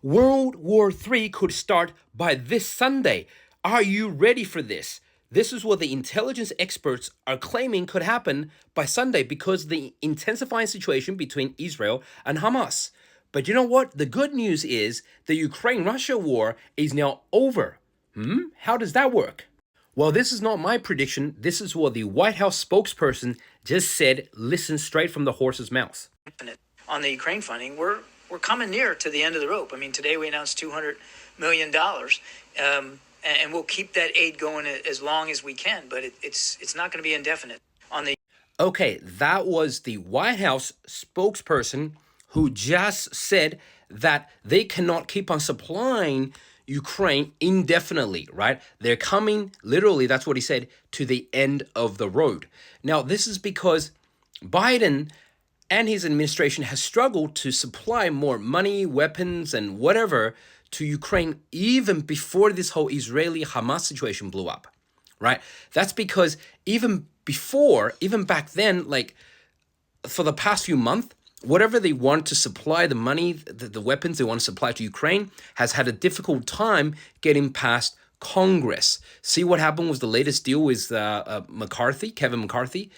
World War III could start by this Sunday. Are you ready for this? This is what the intelligence experts are claiming could happen by Sunday because of the intensifying situation between Israel and Hamas. But you know what? The good news is the Ukraine-Russia war is now over. How does that work? Well, this is not my prediction. This is what the White House spokesperson just said. Listen straight from the horse's mouth. On the Ukraine funding, we're coming near to the end of the rope. I mean, today we announced $200 million, and we'll keep that aid going as long as we can, but it's not going to be indefinite. Okay, that was the White House spokesperson who just said that they cannot keep on supplying Ukraine indefinitely, right? They're coming, literally, that's what he said, to the end of the road. Now, this is because Biden and his administration has struggled to supply more money, weapons, and whatever to Ukraine even before this whole Israeli-Hamas situation blew up, right? That's because even back then, like for the past few months, whatever they want to supply, the money, the weapons they want to supply to Ukraine has had a difficult time getting past Congress. See what happened with the latest deal with Kevin McCarthy?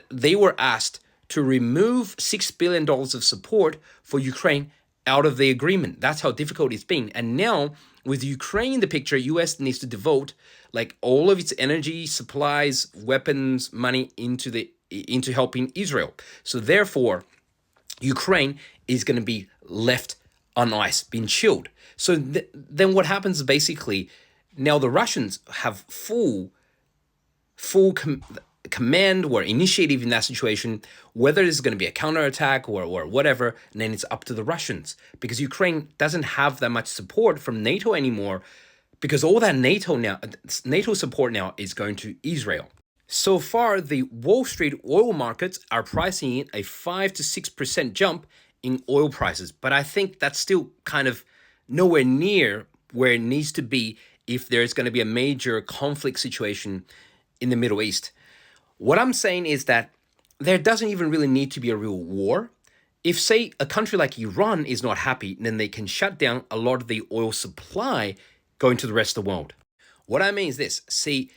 They were asked to remove $6 billion of support for Ukraine out of the agreement. That's how difficult it's been. And now, with Ukraine in the picture, US needs to devote like all of its energy, supplies, weapons, money into helping Israel. So therefore, Ukraine is going to be left on ice, being chilled. So then what happens is basically, now the Russians have full command or initiative in that situation, whether it's going to be a counterattack or whatever, and then it's up to the Russians. Because Ukraine doesn't have that much support from NATO anymore, because all that NATO support now is going to Israel. So far, the Wall Street oil markets are pricing in a 5 to 6% jump in oil prices. But I think that's still kind of nowhere near where it needs to be if there's going to be a major conflict situation in the Middle East. What I'm saying is that there doesn't even really need to be a real war. If, say, a country like Iran is not happy, then they can shut down a lot of the oil supply going to the rest of the world. What I mean is this. See,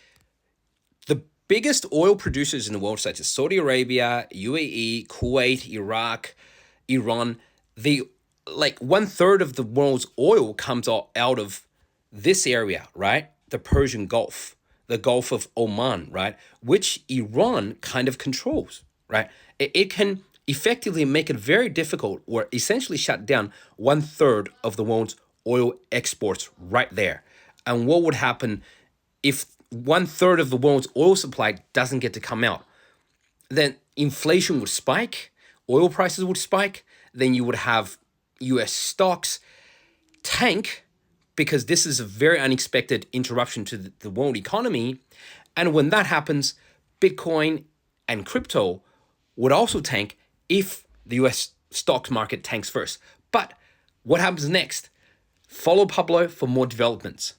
the biggest oil producers in the world, such as Saudi Arabia, UAE, Kuwait, Iraq, Iran, like 1/3 of the world's oil comes out of this area, right? The Persian Gulf, the Gulf of Oman, right? Which Iran kind of controls, right? It can effectively make it very difficult or essentially shut down 1/3 of the world's oil exports right there. And what would happen if 1/3 of the world's oil supply doesn't get to come out? Then inflation would spike, oil prices would spike, then you would have US stocks tank, because this is a very unexpected interruption to the world economy. And when that happens, Bitcoin and crypto would also tank if the US stock market tanks first. But what happens next? Follow Pablo for more developments.